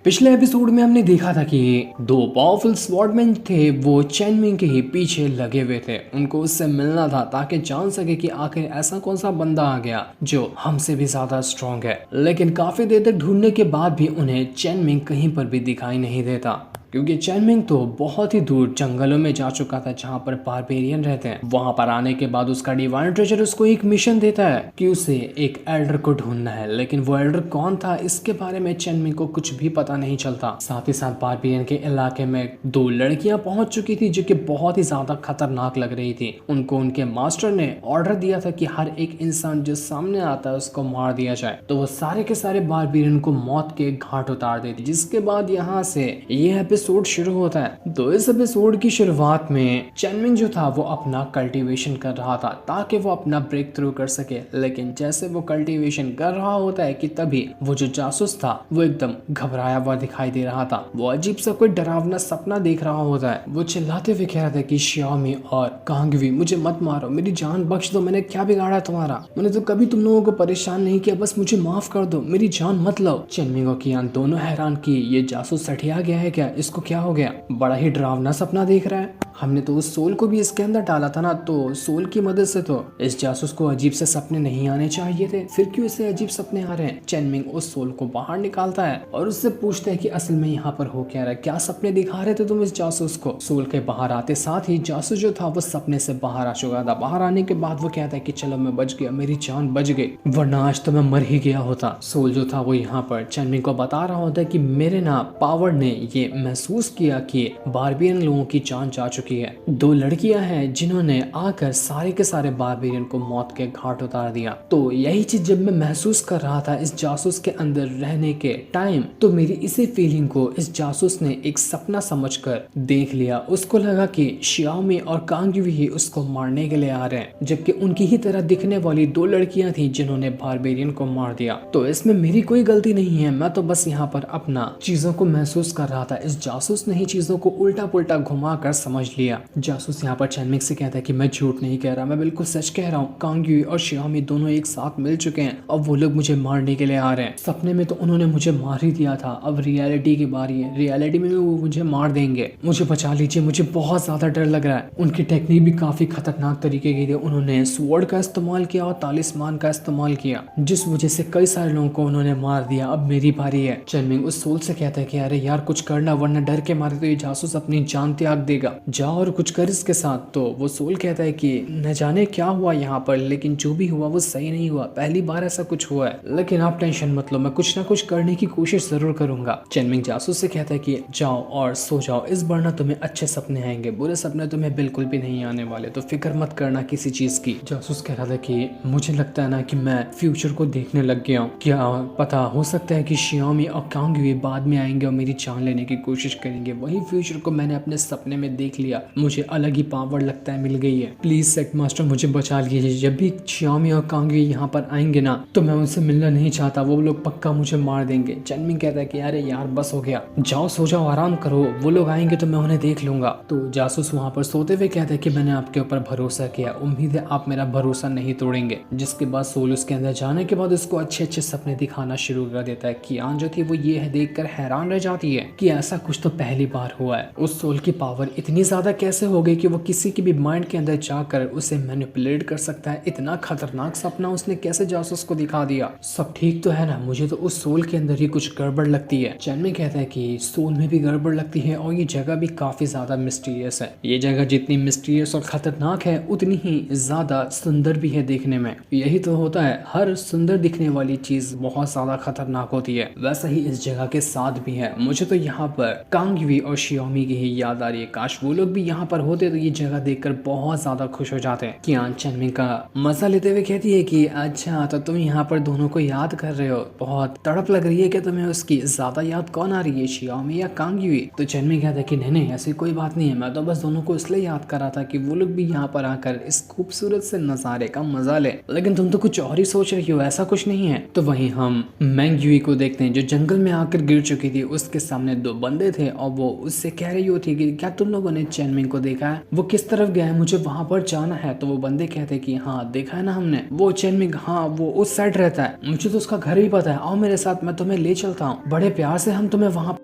पिछले एपिसोड में हमने देखा था कि दो पावरफुल स्वॉर्डमैन थे, वो चेनमिंग के ही पीछे लगे हुए थे। उनको उससे मिलना था ताकि जान सके कि आखिर ऐसा कौन सा बंदा आ गया जो हमसे भी ज्यादा स्ट्रांग है। लेकिन काफी देर तक ढूंढने के बाद भी उन्हें चेनमिंग कहीं पर भी दिखाई नहीं देता, क्योंकि चेनमिंग तो बहुत ही दूर जंगलों में जा चुका था जहां पर बारबेरियन रहते हैं। वहां पर आने के बाद उसका डिवाइन ट्रेजर उसको एक मिशन देता है कि उसे एक एल्डर को ढूंढना है, लेकिन वो एल्डर कौन था इसके बारे में चेनमिंग को कुछ भी पता नहीं चलता। साथ ही साथ बारबेरियन के इलाके में दो लड़कियां पहुंच चुकी थी जो कि बहुत ही ज्यादा खतरनाक लग रही थी। उनको उनके मास्टर ने ऑर्डर दिया था कि हर एक इंसान जो सामने आता है उसको मार दिया जाए, तो वो सारे के सारे बारबेरियन को मौत के घाट उतार देती। जिसके बाद यहाँ से ये एपिसोड शुरू होता है। तो इस एपिसोड की शुरुआत में चेनमिंग जो था वो अपना कल्टीवेशन कर रहा था ताकि वो अपना ब्रेक थ्रू कर सके। लेकिन जैसे वो कल्टीवेशन कर रहा होता है कि तभी वो जो जासूस था वो एकदम घबराया हुआ दिखाई दे रहा था। वो अजीब सा कोई डरावना सपना देख रहा होता है। वो चिल्लाते हुए कह रहा था कि श्यामी और कांगवी मुझे मत मारो, मेरी जान बख्श दो, मैंने क्या बिगाड़ा तुम्हारा, मैंने तो कभी तुम लोगों को परेशान नहीं किया, बस मुझे माफ कर दो, मेरी जान मत लो। चेनमिंग और कियान दोनों हैरान कि ये जासूस सठिया गया है क्या, इसको क्या हो गया, बड़ा ही डरावना सपना देख रहा है। हमने तो उस सोल को भी इसके अंदर डाला था ना, तो सोल की मदद से तो इस जासूस को अजीब से सपने नहीं आने चाहिए थे, फिर क्यों इसे अजीब सपने आ रहे हैं। चेनमिंग उस सोल को बाहर निकालता है और उससे पूछता है कि असल में यहाँ पर हो क्या रहा है, क्या सपने दिखा रहे थे तुम इस जासूस को। सोल के बाहर आते साथ ही जासूस जो था वो सपने से बाहर आ चुका था। बाहर आने के बाद वो कहता है कि चलो मैं बच गया, मेरी जान बच गई, वरना आज तो मैं मर ही गया होता। सोल जो था वो यहाँ पर चेनमिंग को बता रहा होता है कि मेरे ना पावर ने ये महसूस किया कि बारबेरियन लोगों की जान जा चुकी है। दो लड़कियां हैं जिन्होंने आकर सारे के सारे बारबेरियन को मौत के घाट उतार दिया। तो यही चीज जब मैं महसूस कर रहा था इस जासूस के अंदर रहने के टाइम, तो मेरी इसी फीलिंग को इस जासूस ने एक सपना समझकर देख लिया। उसको लगा कि श्यामी और कांगवी ही उसको मारने के लिए आ रहे हैं, जबकि उनकी ही तरह दिखने वाली दो लड़कियां थी जिन्होंने बारबेरियन को मार दिया। तो इसमें मेरी कोई गलती नहीं है, मैं तो बस यहाँ पर अपना चीजों को महसूस कर रहा था। इस जासूस ने ही चीजों को उल्टा पुल्टा घुमा कर समझ लिया। जासूस यहाँ पर चेनमिंग से कहता है कि मैं झूठ नहीं कह रहा, मैं बिल्कुल सच कह रहा हूँ। कांगवी और श्यामी दोनों एक साथ मिल चुके हैं और वो लोग मुझे मारने के लिए आ रहे हैं। सपने में तो उन्होंने मुझे मार ही दिया था, अब रियलिटी की बारी है, रियलिटी में भी वो मुझे मार देंगे, मुझे बचा लीजिए, मुझे बहुत ज्यादा डर लग रहा है। उनकी टेक्निक भी काफी खतरनाक तरीके की थी। उन्होंने स्वॉर्ड का इस्तेमाल किया और तालिस्मान का इस्तेमाल किया, जिस वजह से कई सारे लोगों को उन्होंने मार दिया। अब मेरी बारी है। चेनमिंग उस सोल से कहता है कि अरे यार कुछ करना, वरना डर के मारे तो ये जासूस अपनी जान त्याग देगा, जाओ और कुछ कर इसके साथ। तो वो सोल कहता है कि न जाने क्या हुआ यहाँ पर, लेकिन जो भी हुआ वो सही नहीं हुआ, पहली बार ऐसा कुछ हुआ है, लेकिन आप टेंशन मत लो, मैं कुछ ना कुछ करने की कोशिश जरूर करूंगा। चेनमिंग जासूस से कहता है कि जाओ और सो जाओ, इस बार ना तुम्हें अच्छे सपने आएंगे, बुरे सपने तुम्हें बिल्कुल भी नहीं आने वाले, तो फिक्र मत करना किसी चीज की। जासूस कह रहा था कि मुझे लगता है ना कि मैं फ्यूचर को देखने लग गया हूँ, क्या पता हो सकता है कि श्यामी और कांगवी बाद में आएंगे और मेरी जान लेने की कोशिश करेंगे। वही फ्यूचर को मैंने अपने सपने में देख लिया, मुझे अलग ही पावर लगता है मिल गई है। प्लीज सेट मास्टर मुझे बचा लीजिए, जब भी श्यामी और कांगवी यहाँ पर आएंगे ना तो मैं उनसे मिलना नहीं चाहता, वो लोग पक्का मुझे मार देंगे। चेनमिंग कहता है कि अरे यार बस हो गया, जाओ सो जाओ, आराम करो, वो लोग आएंगे तो मैं उन्हें देख लूंगा। तो जासूस वहाँ पर सोते हुए कहता है कि मैंने आपके ऊपर भरोसा किया, उम्मीद है आप मेरा भरोसा नहीं तोड़ेंगे। जिसके बाद सोल उसके अंदर जाने के बाद उसको अच्छे अच्छे सपने दिखाना शुरू कर देता है। कियान जो थी वो ये देखकर हैरान रह जाती है कि ऐसा कुछ तो पहली बार हुआ है। उस सोल की पावर इतनी ज्यादा कैसे हो गई कि वो किसी की भी माइंड के अंदर जाकर उसे मैनिपुलेट कर सकता है। इतना खतरनाक सपना उसने कैसे जासूस को दिखा दिया। सब ठीक तो है ना, मुझे तो उस सोल के अंदर ही कुछ गड़बड़ लगती है। चेनमिंग कहता है कि सोल में भी गड़बड़ लगती है और ये जगह भी काफी ज्यादा मिस्टीरियस है। ये जगह जितनी मिस्टीरियस और खतरनाक है उतनी ही ज्यादा सुंदर भी है देखने में। यही तो होता है, हर सुंदर दिखने वाली चीज बहुत ज्यादा खतरनाक होती है, वैसा ही इस जगह के साथ भी है। मुझे तो यहाँ पर कांगवी और श्यामी की ही याद आ रही है, काश वो लोग भी यहाँ पर होते तो ये जगह देखकर बहुत ज्यादा खुश हो जाते हैं। कियान चेनमिंग का मजा लेते हुए कहती है कि अच्छा तो तुम यहाँ पर दोनों को याद कर रहे हो, बहुत तड़प लग रही है क्या तुम्हें उसकी, ज्यादा याद कौन आ रही है, श्यामी या कांगवी? तो चेनमिंग कहता है कि नहीं ऐसी कोई बात नहीं है, मैं तो बस दोनों को इसलिए याद कर रहा था कि वो लोग भी यहाँ पर आकर इस खूबसूरत से नजारे का मजा ले, लेकिन तुम तो कुछ और ही सोच रही हो, ऐसा कुछ नहीं है। तो वहीं हम मैंगयुई को देखते हैं जो जंगल में आकर गिर चुकी थी, उसके सामने दो बंदे होते थे और वो उससे कह रही होती कि क्या तुम लोगों ने चेनमिंग को देखा है, वो किस तरफ गया है, मुझे वहां पर जाना है। तो वो बंदे कहते कि हाँ देखा है ना हमने, वो चेनमिंग हाँ वो उस साइड रहता है, मुझे तो उसका घर भी पता है, आओ मेरे साथ मैं तुम्हें ले चलता हूँ, बड़े प्यार से हम तुम्हें वहां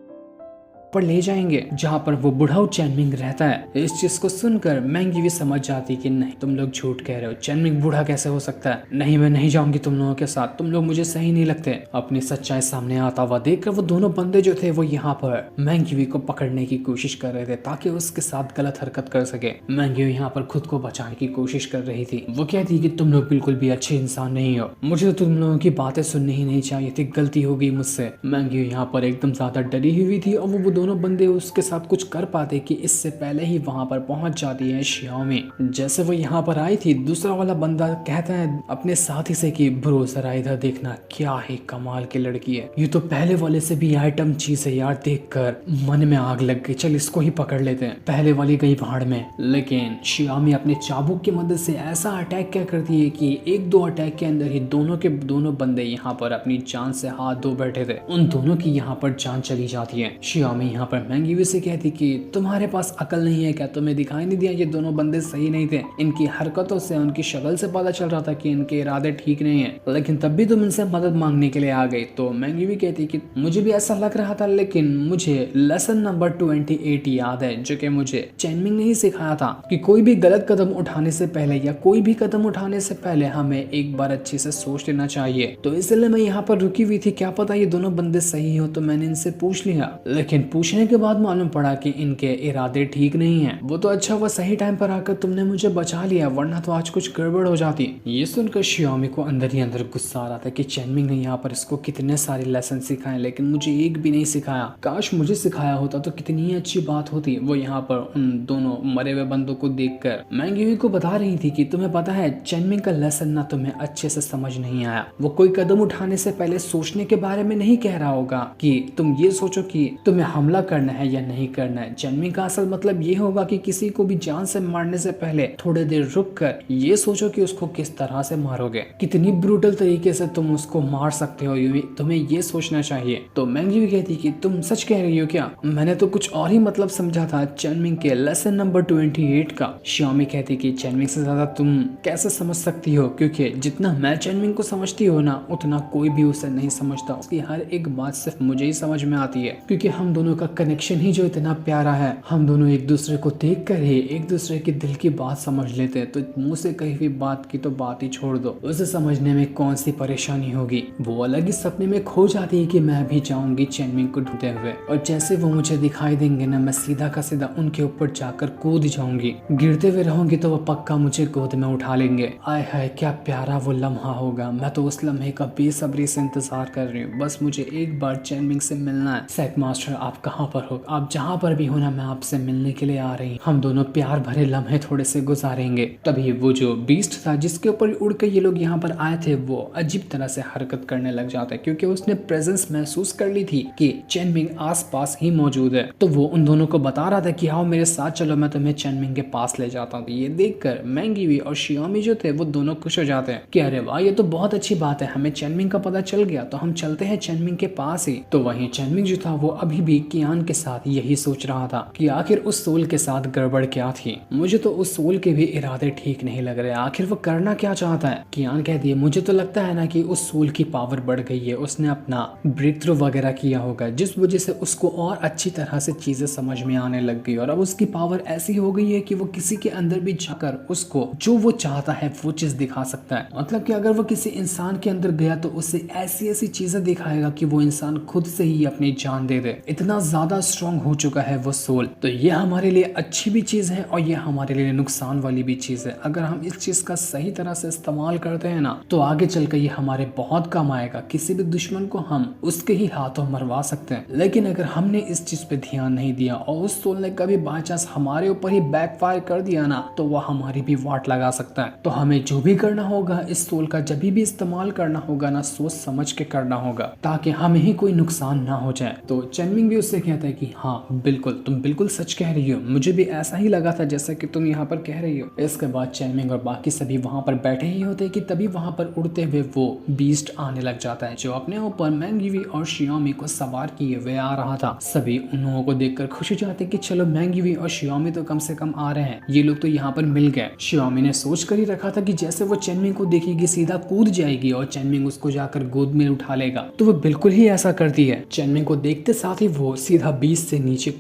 पर ले जाएंगे जहाँ पर वो बुढ़ाऊ चेनमिंग रहता है। इस चीज को सुनकर मैंगी भी समझ जाती कि नहीं तुम लोग झूठ कह रहे हो, चेनमिंग बूढ़ा कैसे हो सकता है, नहीं मैं नहीं जाऊंगी तुम लोगों के साथ, तुम लोग मुझे सही नहीं लगते। अपनी सच्चाई सामने आता हुआ देखकर वो दोनों बंदे जो थे वो यहाँ पर मैंगी को पकड़ने की कोशिश कर रहे थे ताकि उसके साथ गलत हरकत कर सके। मैंगी यहाँ पर खुद को बचाने की कोशिश कर रही थी। वो कहती कि तुम लोग बिल्कुल भी अच्छे इंसान नहीं हो, मुझे तो तुम लोगों की बातें सुननी ही नहीं चाहिए थी, गलती हो गई मुझसे। मैंगी यहाँ पर एकदम ज्यादा डरी हुई थी और वो दोनों बंदे उसके साथ कुछ कर पाते कि इससे पहले ही वहां पर पहुंच जाती है शियाओमी। जैसे वो यहाँ पर आई थी दूसरा वाला बंदा कहता है अपने साथी से कि ब्रो जरा इधर देखना, क्या है कमाल की लड़की है, ये तो पहले वाले से भी आइटम चीज है यार, देखकर मन में आग लग गई, चल इसको ही पकड़ लेते हैं। पहले वाली गई भाड़ में, लेकिन शियाओमी अपने चाबुक की मदद से ऐसा अटैक क्या करती है कि एक दो अटैक के अंदर ही दोनों के दोनों बंदे यहाँ पर अपनी जान से हाथ धो बैठे थे, उन दोनों की यहाँ पर जान चली जाती है। शियाओमी यहाँ पर मैंगी से कहती कि तुम्हारे पास अकल नहीं है क्या, तुम्हें दिखाई नहीं दिया ये दोनों बंदे सही नहीं थे, इनकी हरकतों से उनकी शक्ल से पता चल रहा था कि इनके इरादे ठीक नहीं है, लेकिन तब भी तुम इनसे मदद मांगने के लिए आ गई। तो मैंगी भी कहती कि मुझे भी ऐसा लग रहा था, लेकिन मुझे लेसन नंबर 28 याद है जो कि मुझे चेनमिंग ने ही सिखाया था कि कोई भी गलत कदम उठाने से पहले या कोई भी कदम उठाने से पहले हमें एक बार अच्छे से सोच लेना चाहिए। तो इसलिए मैं यहाँ पर रुकी हुई थी, क्या पता ये दोनों बंदे सही हो, तो मैंने इनसे पूछ लिया, लेकिन पूछने के बाद मालूम पड़ा कि इनके इरादे ठीक नहीं है। वो तो अच्छा हुआ सही टाइम पर आकर तुमने मुझे बचा लिया, वरना तो आज कुछ गड़बड़ हो जाती। ये सुनकर शियाओमी को अंदर ही अंदर गुस्सा आ रहा था कि चेनमिंग ने यहाँ पर इसको कितने सारे लेसन सिखाए, लेकिन मुझे एक भी नहीं सिखाया, काश मुझे सिखाया होता तो कितनी अच्छी बात होती। वो यहाँ पर उन दोनों मरे हुए बंदों को देखकर मैंगी को बता रही थी कि तुम्हें पता है चेनमिंग का लेसन ना तुम्हें अच्छे से समझ नहीं आया, वो कोई कदम उठाने से पहले सोचने के बारे में नहीं कह रहा होगा कि तुम ये सोचो कि तुम्हें हमला करना है या नहीं करना है। चेनमिंग का असल मतलब ये होगा कि किसी को भी जान से मारने से पहले थोड़ी देर रुक कर ये सोचो कि उसको किस तरह से मारोगे, कितनी ब्रूटल तरीके से तुम उसको मार सकते हो, तुम्हें ये सोचना चाहिए। तो मैंगी भी कहती कि तुम सच कह रही हो क्या, मैंने तो कुछ और ही मतलब समझा था चेनमिंग के लेसन नंबर 28 का। शियाओमी कहती कि चेनमिंग से ज्यादा तुम कैसे समझ सकती हो, क्योंकि जितना मैं चेनमिंग को समझती हो ना उतना कोई भी उसे नहीं समझता, उसकी हर एक बात सिर्फ मुझे ही समझ में आती है, क्योंकि हम दोनों का कनेक्शन ही जो इतना प्यारा है, हम दोनों एक दूसरे को देख कर ही एक दूसरे के दिल की बात समझ लेते हैं। तो मुंह से कही हुई बात की तो बात ही छोड़ दो, उसे समझने में कौन सी परेशानी होगी। वो अलग ही सपने में खो जाती है कि मैं भी जाऊंगी चेनमिंग को ढूंढते हुए, और जैसे वो मुझे दिखाई देंगे ना मैं सीधा का सीधा उनके ऊपर जाकर कूद जाऊंगी, गिरते हुए रहूंगी तो वो पक्का मुझे गोद में उठा लेंगे। आय हाय क्या प्यारा वो लम्हा होगा, मैं तो उस लम्हे का बेसब्री से इंतजार कर रही हूँ, बस मुझे एक बार चेनमिंग से मिलना है। सेक मास्टर आप कहाँ पर हो, आप जहाँ पर भी हो ना मैं आपसे मिलने के लिए आ रही, हम दोनों प्यार भरे लम्हे थोड़े से गुजारेंगे। तभी वो जो बीस्ट था जिसके ऊपर उड़ के ये लोग यहाँ पर आए थे वो अजीब तरह से हरकत करने लग जाता है, क्योंकि उसने प्रेजेंस महसूस कर ली थी कि चेनमिंग आसपास ही मौजूद है। तो वो उन दोनों को बता रहा था कि आओ मेरे साथ चलो, मैं तुम्हें चेनमिंग के पास ले जाता हूँ। तो ये देखकर मैंगी और शियाओमी जो थे वो दोनों खुश हो जाते हैं कि अरे वाह ये तो बहुत अच्छी बात है, हमें चेनमिंग का पता चल गया तो हम चलते हैं चेनमिंग के पास ही। तो वहीं चेनमिंग जो था वो अभी भी कियान के साथ यही सोच रहा था कि आखिर उस सोल के साथ गड़बड़ क्या थी, मुझे तो उस सोल के भी इरादे ठीक नहीं लग रहे, आखिर वो करना क्या चाहता है। कियान कहती है मुझे तो लगता है ना कि उस सोल की पावर बढ़ गई है, उसने अपना ब्रेक थ्रू वगैरह किया होगा जिस वजह से उसको और अच्छी तरह से चीजें समझ में आने लग गई, और अब उसकी पावर ऐसी हो गई है कि वो किसी के अंदर भी जाकर उसको जो वो चाहता है वो चीज दिखा सकता है। मतलब कि अगर वो किसी इंसान के अंदर गया तो उसे ऐसी ऐसी चीजें दिखाएगा कि वो इंसान खुद से ही अपनी जान दे दे, इतना ज्यादा स्ट्रॉन्ग हो चुका है वो सोल। तो ये हमारे लिए अच्छी भी चीज है और ये हमारे लिए नुकसान वाली भी चीज है। अगर हम इस चीज का सही तरह से इस्तेमाल करते हैं ना तो आगे चलकर ये हमारे बहुत काम आएगा, किसी भी दुश्मन को हम उसके ही हाथों मरवा सकते हैं। लेकिन अगर हमने इस चीज पे ध्यान नहीं दिया और उस सोल ने कभी बाय चांस हमारे ऊपर ही बैकफायर कर दिया ना तो वह हमारी भी वाट लगा सकता है। तो हमें जो भी करना होगा इस सोल का जब भी इस्तेमाल करना होगा ना सोच समझ के करना होगा ताकि हमें ही कोई नुकसान ना हो जाए। तो चेनमिंग भी उससे उससे कहता है कि हाँ बिल्कुल, तुम बिल्कुल सच कह रही हो, मुझे भी ऐसा ही लगा था जैसा कि तुम यहाँ पर कह रही हो। इसके बाद चैनमिंग और बाकी सभी वहाँ पर बैठे ही होते कि तभी वहाँ पर उड़ते हुए वो बीस्ट आने लग जाता है, जो अपने ऊपर मैंगीवी और शियोमी को सवार किए हुए आ रहा था। सभी उन लोगों को देखकर खुश हो जाते कि चलो मैंगीवी और शियोमी तो कम से कम आ रहे हैं, ये लोग तो यहाँ पर मिल गए। शियोमी ने सोच कर ही रखा था कि जैसे वो चैनमिंग को देखेगी सीधा कूद जाएगी और चैनमिंग उसको जाकर गोद में उठा लेगा, तो वो बिल्कुल ही ऐसा करती है। चैनमिंग को देखते साथ ही वो सीधा बीच से नीचे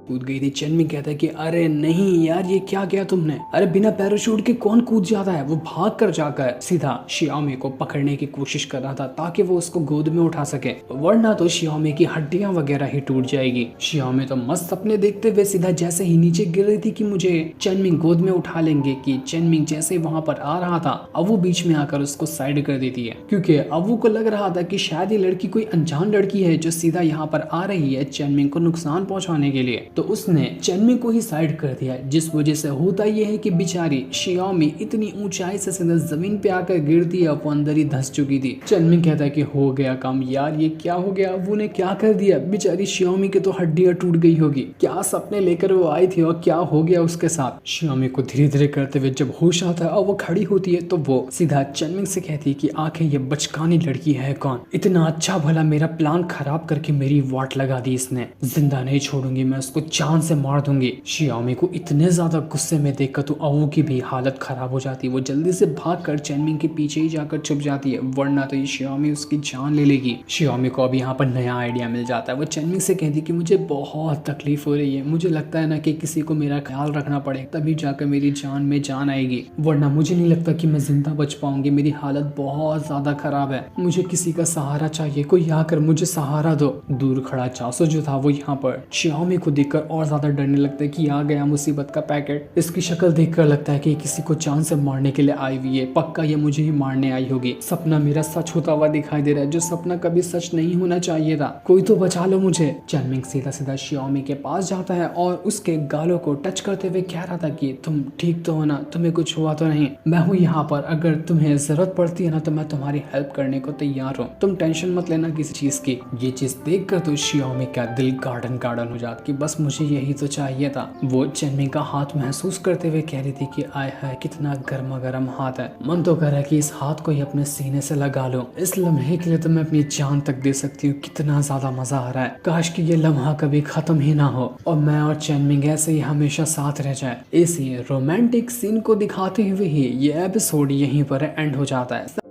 कूद गई थी। चैनमिंग कहता है कि अरे नहीं यार, ये क्या किया तुमने, अरे बिना पैराशूट के कौन कूद जाता है। वो भाग कर जाकर सीधा शियोमी को पकड़ने की कोशिश कर रहा था ताकि वो उसको गोद में उठा सके, वरना तो शियोमी की हड्डियां वगैरह ही टूट जाएगी। शियोमी तो मस्त सपने देखते हुए सीधा जैसे ही नीचे गिर रही थी कि मुझे चैनमिंग गोद में उठा लेंगे, कि चैनमिंग जैसे वहां पर आ रहा था अब वो बीच में आकर उसको साइड कर देती है, क्योंकि अब को लग रहा था कि शायद ये लड़की कोई अनजान लड़की है जो सीधा यहाँ पर आ रही है चैनमिंग को नुकसान पहुंचाने के लिए। तो उसने चैनमिंग को ही साइड कर दिया, जिस वजह से होता यह है कि बेचारी शियोमी इतनी ऊंचाई से सीधा जमीन पे आकर गिरती है, वो अंदर ही धंस चुकी थी। चैनमिंग कहता है कि हो गया काम यार, ये क्या हो गया, वो ने क्या कर दिया, बेचारी शियोमी की तो हड्डियां टूट गई होगी, क्या सपने लेकर वो आई थी और क्या हो गया उसके साथ। शियोमी को धीरे धीरे करते हुए जब होश आता है और वो खड़ी होती है तो वो सीधा चैनमिंग से कहती है कि आखिर ये बचकानी लड़की है कौन, इतना अच्छा भला मेरा प्लान खराब करके मेरी वाट लगा दी इसने, जिंदा नहीं छोड़ूंगी मैं उसको, जान से मार दूंगी। शियोमी को इतने ज्यादा गुस्से में देखकर तो अवू की भी हालत खराब हो जाती है। वो जल्दी से भागकर चैनमिंग के पीछे ही जाकर छुप जाती है, वरना तो ये शियोमी उसकी जान ले लेगी। शियोमी को अब यहाँ पर नया आइडिया मिल जाता है। वो चैनमिंग से कहती है कि मुझे बहुत तकलीफ हो रही है, मुझे लगता है ना कि किसी को मेरा ख्याल रखना पड़े, तभी जाकर मेरी जान में जान आएगी, वरना मुझे नहीं लगता कि मैं जिंदा बच पाऊंगी, मेरी हालत बहुत ज्यादा खराब है, मुझे किसी का सहारा चाहिए, कोई आकर मुझे सहारा दो। दूर खड़ा चासो जो था वो यहाँ पर शियोमी को देखकर और ज्यादा डरने लगता है कि आ गया मुसीबत का पैकेट। इसकी शक्ल देखकर लगता है कि किसी को जान से मारने के लिए आई हुई है, पक्का ये मुझे ही मारने आई होगी। सपना मेरा सच होता हुआ दिखाई दे रहा है, जो सपना कभी सच नहीं होना चाहिए था, कोई तो बचा लो मुझे। चैनमिंग सीधा सीधा शियोमी के पास जाता है और उसके गालों को टच करते हुए कह रहा था कि तुम ठीक तो हो ना, तुम्हें कुछ हुआ तो नहीं, मैं हूँ यहाँ पर, अगर तुम्हें जरूरत पड़ती है ना तो मैं तुम्हारी हेल्प करने को तैयार हूँ, तुम टेंशन मत लेना किसी चीज की। ये चीज देखकर तो शियोमी का दिल गार्डन गार्डन हो जाता कि बस मुझे यही तो चाहिए था। वो चैनमिंग का हाथ महसूस करते हुए कह रही थी कि आय हाय कितना गर्मा गर्म हाथ है, मन तो कर रहा है कि इस हाथ को ही अपने सीने से लगा लो, इस लम्हे के लिए तो मैं अपनी जान तक दे सकती हूँ, कितना ज्यादा मजा आ रहा है, काश कि ये लम्हा कभी खत्म ही ना हो और मैं और चैनमिंग ऐसे ही हमेशा साथ रह जाए। इसी रोमांटिक सीन को दिखाते हुए ही ये एपिसोड यहीं पर एंड हो जाता है।